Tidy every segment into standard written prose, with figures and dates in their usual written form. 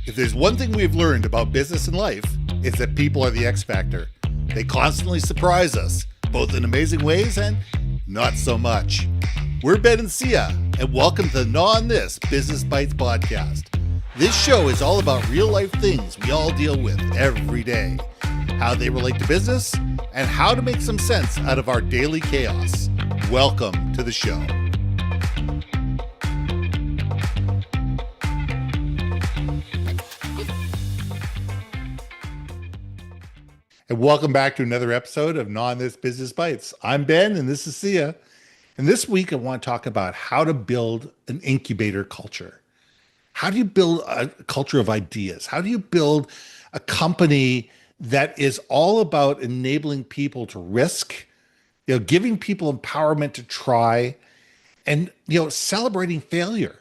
If there's one thing we've learned about business and life, it's that people are the X factor. They constantly surprise us, both in amazing ways and not so much. We're Ben and Syya, and welcome to the Gnaw on This Business Bites podcast. This show is all about real life things we all deal with every day, how they relate to business, and how to make some sense out of our daily chaos. Welcome to the show. And welcome back to another episode of Gnaw on This Business Bites. I'm Ben, and this is Syya. And this week, I want to talk about how to build an incubator culture. How do you build a culture of ideas? How do you build a company that is all about enabling people to risk, giving people empowerment to try, and celebrating failure?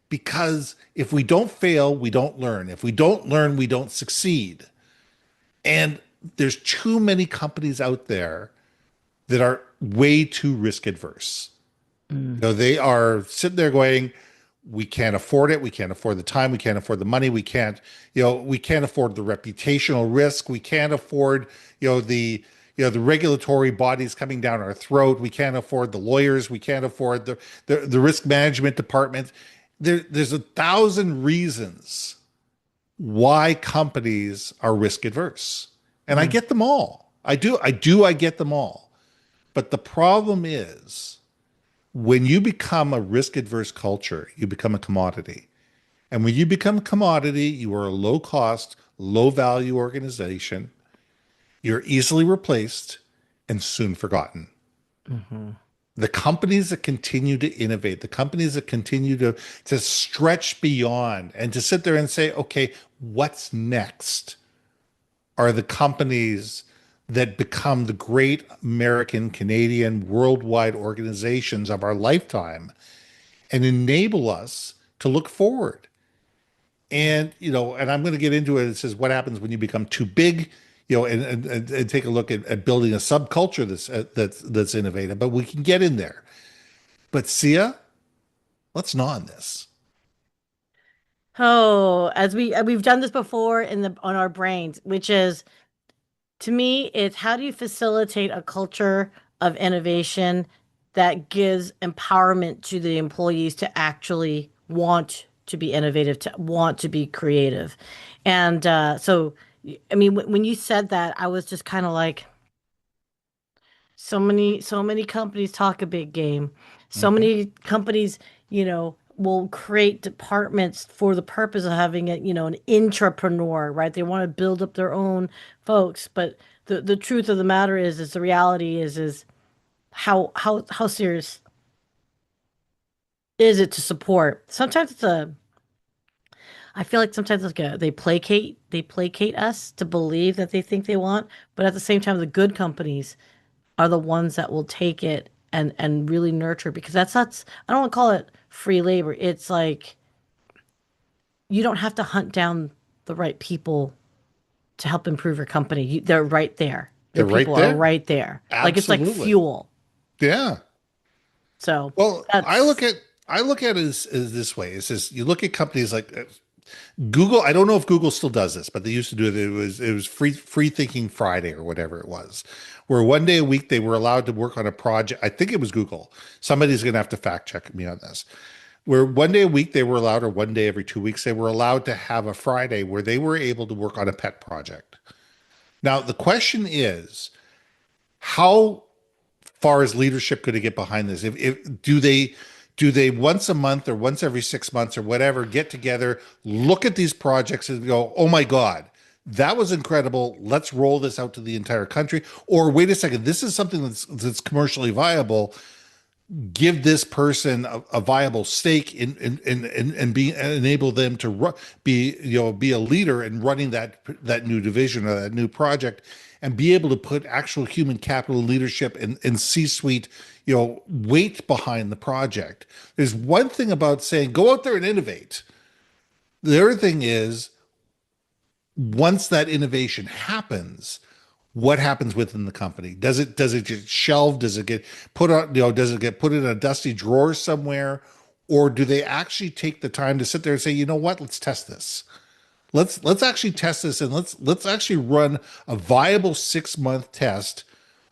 Because if we don't fail, we don't learn. If we don't learn, we don't succeed. And there's too many companies out there that are way too risk adverse. They are sitting there going, we can't afford it. We can't afford the time. We can't afford the money. We can't afford the reputational risk. We can't afford, the regulatory bodies coming down our throat. We can't afford the lawyers. We can't afford the risk management department. There's 1,000 reasons why companies are risk adverse. And I get them all. I get them all. But the problem is when you become a risk adverse culture, you become a commodity. And when you become a commodity, you are a low cost, low value organization. You're easily replaced and soon forgotten. Mm-hmm. The companies that continue to innovate, the companies that continue to stretch beyond and to sit there and say, okay, what's next, are the companies that become the great American, Canadian, worldwide organizations of our lifetime and enable us to look forward. And, and I'm going to get into it. It says, what happens when you become too big, and take a look at building a subculture that's innovative, but we can get in there. But Syya, let's gnaw on this. Oh, as we've done this before on our brains, which is, to me, it's how do you facilitate a culture of innovation that gives empowerment to the employees to actually want to be innovative, to want to be creative. And I mean, when you said that, I was just kind of like, so many companies talk a big game. So many companies, will create departments for the purpose of having an intrapreneur, right? They want to build up their own folks. But the truth of the matter is the reality is how serious is it to support? Sometimes I feel like sometimes it's like they placate us to believe that they think they want, but at the same time, the good companies are the ones that will take it and really nurture, because that's not, I don't want to call it free labor. It's like you don't have to hunt down the right people to help improve your company. They're right there. They're The right people are there. right there. Like it's like Absolutely. fuel. Yeah. So Well, I look that's at it as this way. It says you look at companies like Google. I don't know if Google still does this, but they used to do it. It was free thinking Friday or whatever it was, where one day a week they were allowed to work on a project. I think it was Google. Somebody's going to have to fact check me on this. Where one day a week they were allowed, or one day every 2 weeks, they were allowed to have a Friday where they were able to work on a pet project. Now the question is, how far is leadership going to get behind this? If do they once a month or once every 6 months or whatever get together, look at these projects and go, oh my God, that was incredible. Let's roll this out to the entire country. Or wait a second, this is something that's commercially viable. Give this person a viable stake in be enable them to be a leader in running that new division or that new project, and be able to put actual human capital leadership and C-suite weight behind the project. There's one thing about saying go out there and innovate. The other thing is, once that innovation happens, what happens within the company? Does it get shelved? Does it get put on, does it get put in a dusty drawer somewhere? Or do they actually take the time to sit there and say, you know what, let's test this. Let's actually test this, and let's actually run a viable 6 month test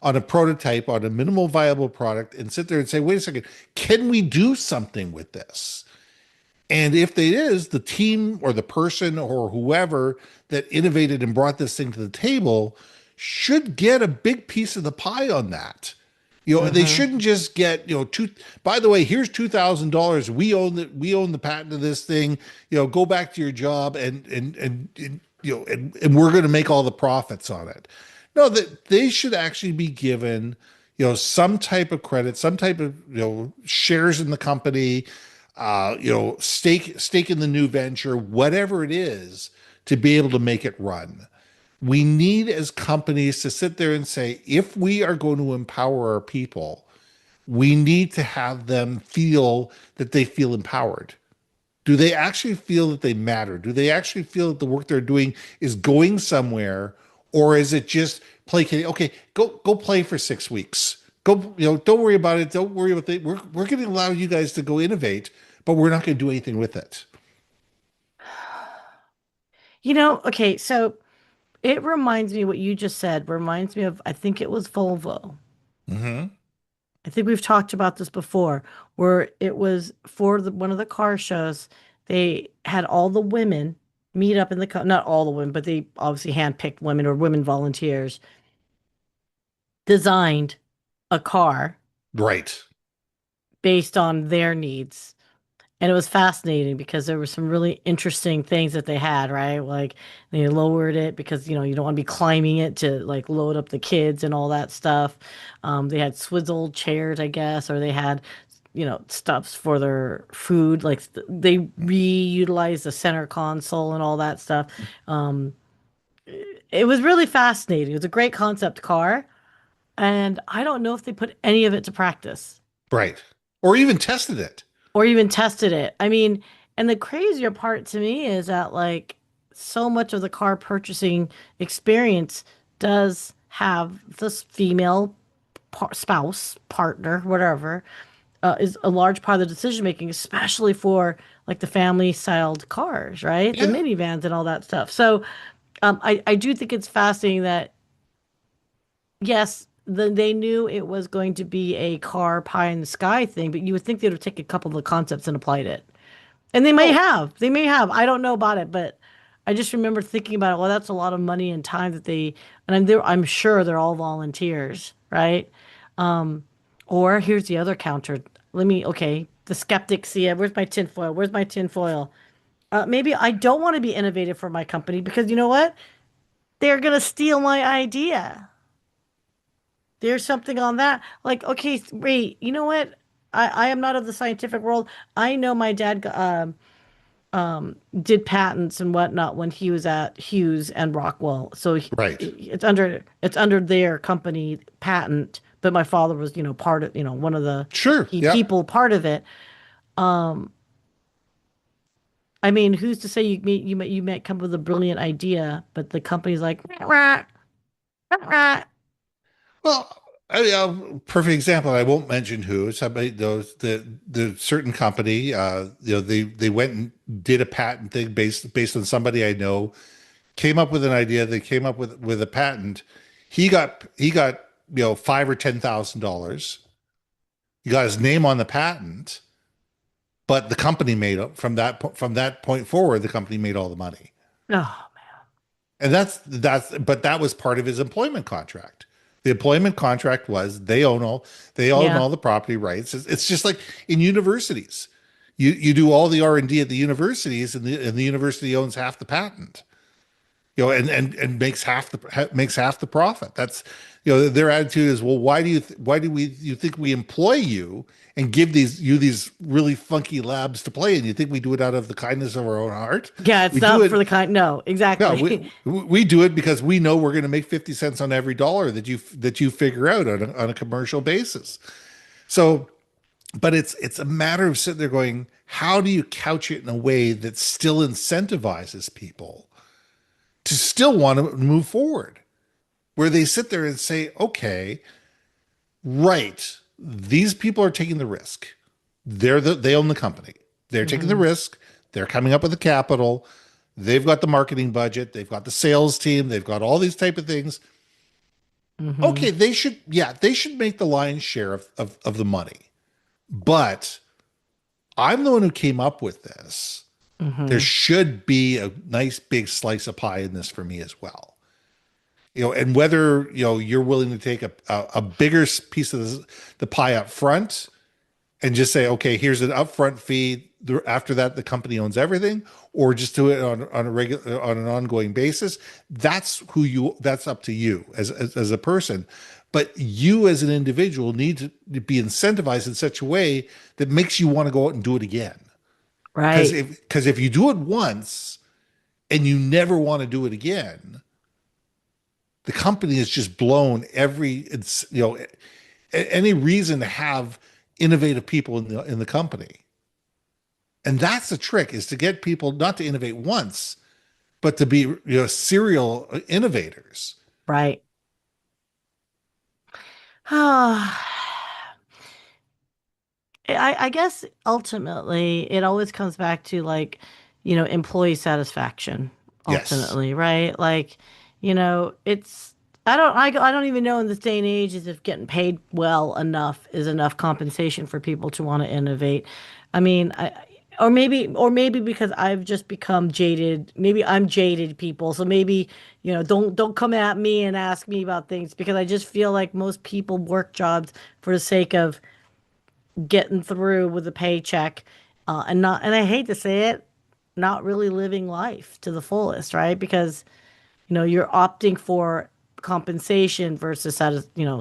on a prototype on a minimal viable product and sit there and say, wait a second, can we do something with this? And if it is, the team or the person or whoever that innovated and brought this thing to the table should get a big piece of the pie on that. They Hmm. shouldn't just get, by the way, here's $2,000. We own the patent of this thing. Go back to your job and we're going to make all the profits on it. No, that they should actually be given, some type of credit, some type of, shares in the company, stake in the new venture, whatever it is, to be able to make it run. We need as companies to sit there and say, if we are going to empower our people, we need to have them feel that they feel empowered. Do they actually feel that they matter? Do they actually feel that the work they're doing is going somewhere? Or is it just placating? Okay, go play for 6 weeks. Go, don't worry about it. Don't worry about it. We're going to allow you guys to go innovate, but we're not going to do anything with it. Okay, so it reminds me what you just said, reminds me of, I think it was Volvo. Hmm. I think we've talked about this before, where it was for one of the car shows. They had all the women meet up in the car, not all the women, but they obviously handpicked women or women volunteers, designed a car Right. based on their needs. And it was fascinating because there were some really interesting things that they had, right? Like they lowered it because, you don't want to be climbing it to like load up the kids and all that stuff. They had swizzled chairs, I guess, or they had, stuffs for their food. Like they reutilized the center console and all that stuff. Um, it was really fascinating. It was a great concept car. And I don't know if they put any of it to practice Right. Or even tested it. or even tested it. I mean, and the crazier part to me is that like so much of the car purchasing experience does have this female spouse, partner, whatever, is a large part of the decision making, especially for like the family styled cars, right? The Yeah. minivans and all that stuff. So I do think it's fascinating that yes, they knew it was going to be a car pie in the sky thing, but you would think they would have taken a couple of the concepts and applied it. And they may Oh, have. They may have. I don't know about it, but I just remember thinking about it. Well, that's a lot of money and time that and I'm sure they're all volunteers, right? Or here's the other counter. Okay, the skeptic, see it. Where's my tinfoil? Where's my tinfoil? Maybe I don't want to be innovative for my company because you know what? They're going to steal my idea. There's something on that. Like, okay, wait, you know what? I am not of the scientific world. I know my dad did patents and whatnot when he was at Hughes and Rockwell. So right. it's under their company patent, but my father was, part of, one of the Sure. key Yeah. people part of it. I mean, who's to say you might come up with a brilliant idea, but the company's like, rah, rah, rah. Well, perfect example. I won't mention who. Somebody, those the certain company, they went and did a patent thing based on somebody I know. Came up with an idea. They came up with a patent. He got $5,000 or $10,000. He got his name on the patent, but the company made from that point forward. The company made all the money. Oh, And but that was part of his employment contract. The employment contract was they own yeah, all the property rights. It's just like in universities. You do all the R&D at the universities, and the university owns half the patent. And makes half the profit. That's their attitude is, well, why do we you think we employ you and give these really funky labs to play in? You think we do it out of the kindness of our own heart? yeah. We It's do not for it. the kind. No, Yeah, exactly. we do it because we know we're going to make 50 cents on every dollar that you figure out on a commercial basis. So, but it's a matter of sitting there going, how do you couch it in a way that still incentivizes people to still want to move forward? Where they sit there and say, okay, right, these people are taking the risk. They own the company. They're taking the Hmm. risk. They're coming up with the capital. They've got the marketing budget, they've got the sales team, they've got all these type of things. Mm-hmm. Okay, they should make the lion's share of the money. But I'm the one who came up with this. There Mm-hmm. should be a nice big slice of pie in this for me as well. And whether, you're willing to take a bigger piece of the pie up front and just say, okay, here's an upfront fee. After that, the company owns everything, or just do it on a regular, on an ongoing basis. That's up to you as a person. But you as an individual need to be incentivized in such a way that makes you want to go out and do it again. Because Right. if you do it once and you never want to do it again, the company has just blown any reason to have innovative people in the company. And that's the trick, is to get people not to innovate once, but to be, serial innovators. Right. I guess ultimately it always comes back to like, employee satisfaction Yes. ultimately, right? Like, it's I don't even know in this day and age is if getting paid well enough is enough compensation for people to want to innovate. I mean, or maybe because I've just become jaded. Maybe I'm jaded people. So maybe, don't come at me and ask me about things because I just feel like most people work jobs for the sake of getting through with a paycheck, and I hate to say it, not really living life to the fullest, right? Because you're opting for compensation versus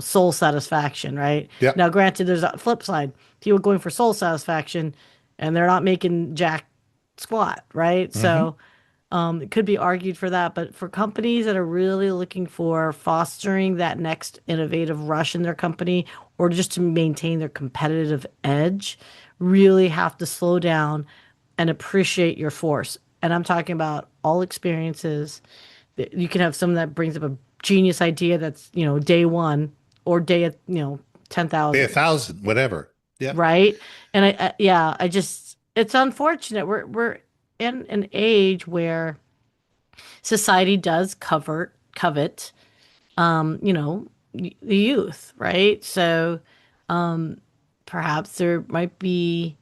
soul satisfaction, right? Yeah. Now, granted, there's a flip side. People going for soul satisfaction and they're not making jack squat, right? Hmm. So it could be argued for that, but for companies that are really looking for fostering that next innovative rush in their company or just to maintain their competitive edge, really have to slow down and appreciate your force. And I'm talking about all experiences. You can have someone that brings up a genius idea that's, day one or day at, Pay a 10,000, thousand, whatever. Yeah. right? And yeah, it's unfortunate. We're in an age where society does covet the youth, right? So perhaps there might be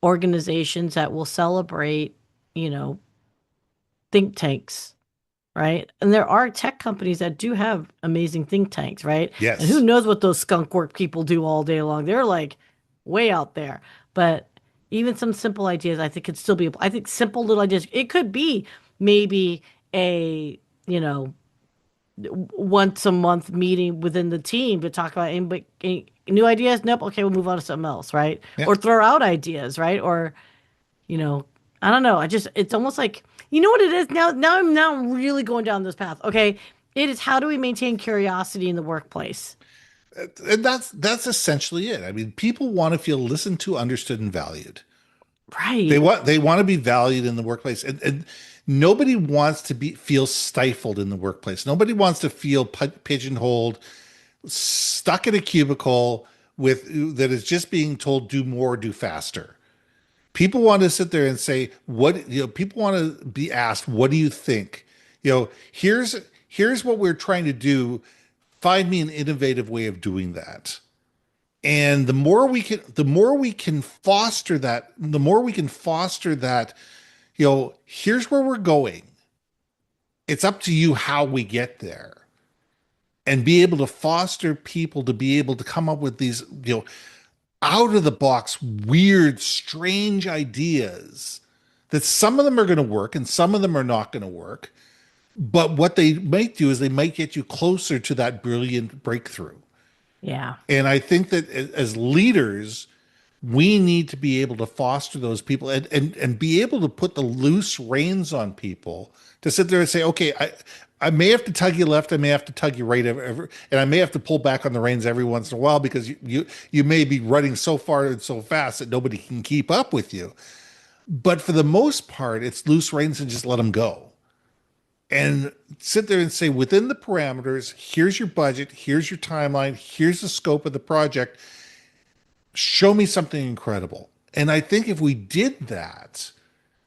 organizations that will celebrate, you know, think tanks, right? And there are tech companies that do have amazing think tanks, right? And who Yes. knows what those skunk work people do all day long? They're like way out there. But even some simple ideas, I think could still be. I think simple little ideas. It could be maybe a you know once a month meeting within the team to talk about any new ideas. Nope. Okay, we'll move on to something else, right? Yeah. Or throw out ideas, right? Or you know, I don't know. It's almost like, what it is now. Now I'm really going down this path. Okay. It is how do we maintain curiosity in the workplace? And that's essentially it. I mean, people want to feel listened to, understood, and valued. They Right. want they want to be valued in the workplace, and nobody wants to be feel stifled in the workplace. Nobody wants to feel pigeonholed, stuck in a cubicle with that is just being told do more, do faster. People want to sit there and say, what, people want to be asked, what do you think? Here's what we're trying to do. Find me an innovative way of doing that. And the more we can foster that, here's where we're going. It's up to you how we get there. And be able to foster people to be able to come up with these, out of the box, weird, strange ideas that some of them are going to work and some of them are not going to work. But what they might do is they might get you closer to that brilliant breakthrough. Yeah. And I think that as leaders, we need to be able to foster those people and be able to put the loose reins on people to sit there and say, okay, I may have to tug you left, I may have to tug you right, and I may have to pull back on the reins every once in a while because you may be running so far and so fast that nobody can keep up with you. But for the most part, it's loose reins and just let them go. And sit there and say, within the parameters, here's your budget, here's your timeline, here's the scope of the project, show me something incredible. And I think if we did that,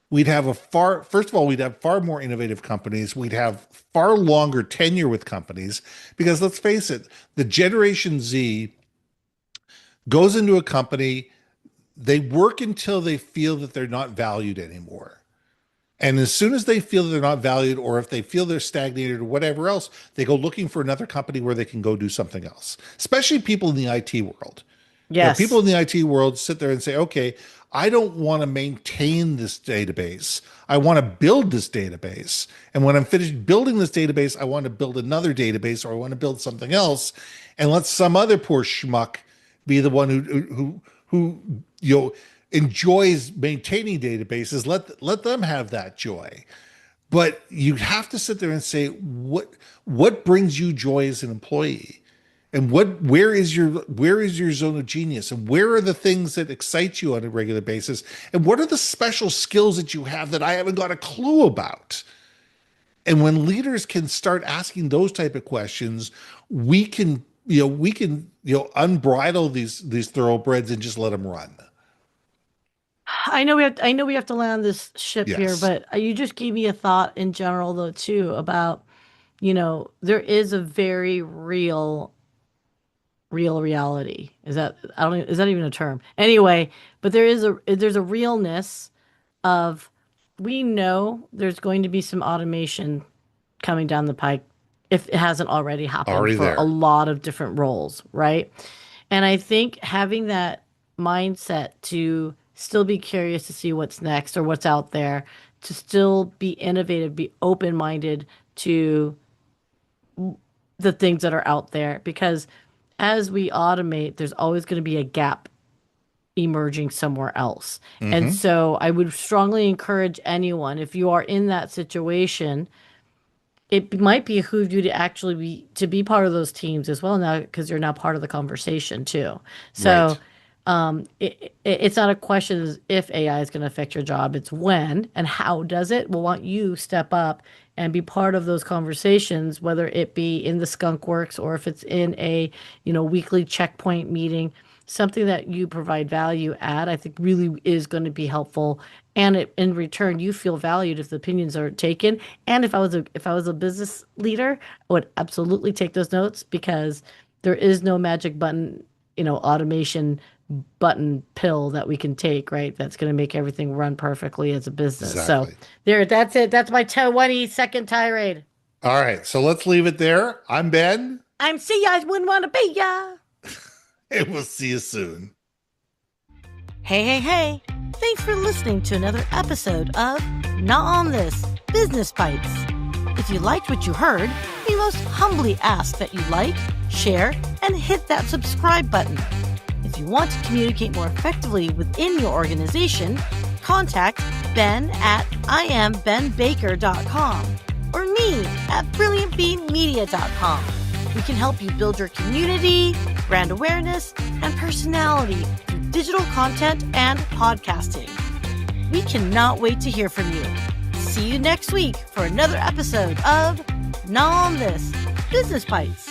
we'd have first of all, we'd have far more innovative companies. We'd have far longer tenure with companies because let's face it, the Generation Z goes into a company, they work until they feel that they're not valued anymore. And as soon as they feel they're not valued, or if they feel they're stagnated or whatever else, they go looking for another company where they can go do something else, especially people in the IT world. People Yes. in the IT world sit there and say, okay, I don't want to maintain this database. I want to build this database. And when I'm finished building this database, I want to build another database or I want to build something else and let some other poor schmuck be the one who enjoys maintaining databases. Let them have that joy. But you have to sit there and say, what brings you joy as an employee? And where is your zone of genius? And where are the things that excite you on a regular basis? And what are the special skills that you have that I haven't got a clue about? And when leaders can start asking those type of questions, we can unbridle these thoroughbreds and just let them run. I know we have to land this ship here, Yes. but you just gave me a thought in general though too about, there is a very real reality. Is that I don't is that even a term? Anyway, but there's a realness of we know there's going to be some automation coming down the pike if it hasn't already happened Already for a there. lot of different roles, right? And I think having that mindset to still be curious to see what's next or what's out there, to still be innovative, be open-minded to the things that are out there because as we automate, there's always going to be a gap emerging somewhere else. And Hmm. so I would strongly encourage anyone, if you are in that situation, it might behoove you to actually be part of those teams as well now because you're now part of the conversation too. Right. So it's not a question of if AI is going to affect your job, it's when and how does it. We'll want you step up and be part of those conversations, whether it be in the skunk works or if it's in a weekly checkpoint meeting, something that you provide value at, I think really is going to be helpful. And in return, you feel valued if the opinions are taken. And if I was a business leader, I would absolutely take those notes because there is no magic button, automation button pill that we can take, right? That's going to make everything run perfectly as a business. So Exactly. that's it. That's my 20-second tirade. All right. So let's leave it there. I'm Ben, I'm Syya. I wouldn't want to be ya. and we'll see you soon. Hey, hey, hey. Thanks for listening to another episode of Not On This Business Bites. If you liked what you heard, we most humbly ask that you like, share, and hit that subscribe button. If you want to communicate more effectively within your organization, contact Ben at IamBenBaker.com or me at BrilliantBeanMedia.com. We can help you build your community, brand awareness, and personality through digital content and podcasting. We cannot wait to hear from you. See you next week for another episode of Not On This Business Bites.